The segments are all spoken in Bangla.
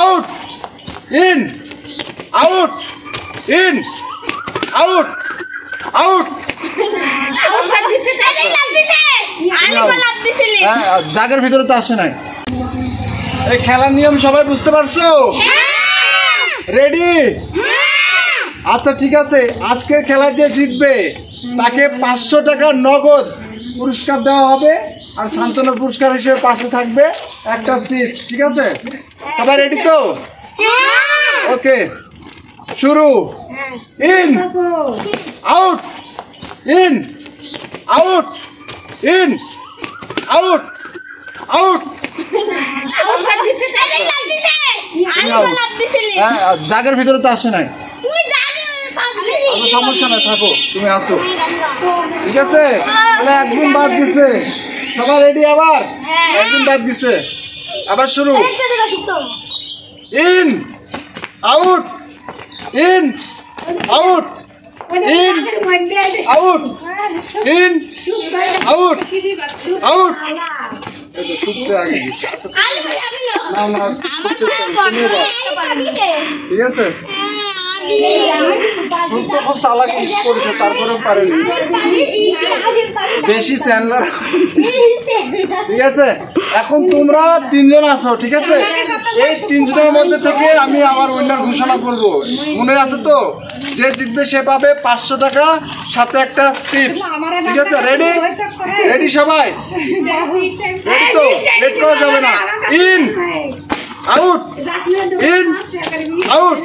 Out in out in out out জায়গার ভিতরে তো আসে নাই। এই খেলার নিয়ম সবাই বুঝতে পারছো? রেডি? আচ্ছা ঠিক আছে, আজকের খেলা যে জিতবে তাকে 500 টাকা নগদ পুরস্কার দেওয়া হবে, আর সান্ত্বনা পুরস্কার হিসেবে পাশে থাকবে একটা সিট। ঠিক আছে, সবাই রেডি তো? ওকে, শুরু। In out in out in out out. জায়গার ভিতরে তো আসে নাই, সমস্যা নাই, থাকো, তুমি আসো। ঠিক আছে, তাহলে একদিন বাদ দিছে। সবাই রেডি? আবার একদিন বাদ দিছে, আবার শুরু। In out in out in out in out out. ঠিক আছে, খুব চালাকি করেছে, তারপরেও পারেনি, বেশি চ্যানেলার। ঠিক আছে, এখন তোমরা 3 জন আছো। ঠিক আছে, এই 3 জনের মধ্যে থেকে আমি আমার উইনার ঘোষণা করব। মনে আছে তো? যে জিতবে সে পাবে 500 টাকা, সাথে একটা চিপস। ঠিক আছে, রেডি? রেডি সবাই? রেডি তো? লেট করা যাবে না। In out in out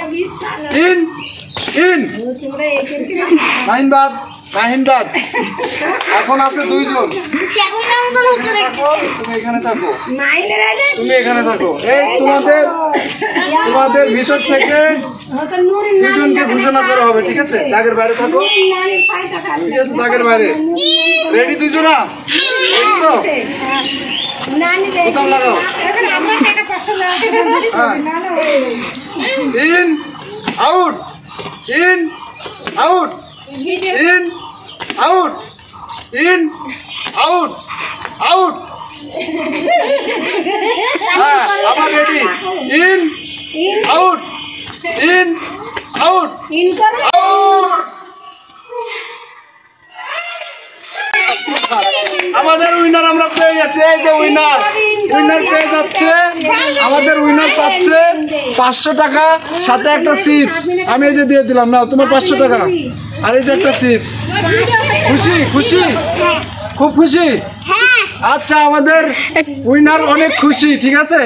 in in. মাহিনবাদ মাহিনবাদ। এখন আছে 2 জন। তুমি এখানে থাকো, তুমি এখানে থাকো। এই তোমাদের ভিতর থেকে 2 জনকে ঘোষণা করা হবে। ঠিক আছে, দাগের বাইরে থাকো। ঠিক আছে, দাগের বাইরে। রেডি 2 জনা? রেডি তো? বোতাম লাগাও। In out in out in out in out out. হ্যাঁ, আবার ready. In out in out out. আমাদের উইনার আমরা পেয়ে গেছি। এই যে উইনার পেয়ে যাচ্ছে, আমাদের উইনার পাচ্ছে 500 টাকা, সাথে একটা চিপস। আমি এই যে দিয়ে দিলাম, না তোমার 500 টাকা, আর এই যে একটা চিপস। খুশি? খুশি? খুব খুশি? আচ্ছা, আমাদের উইনার অনেক খুশি। ঠিক আছে।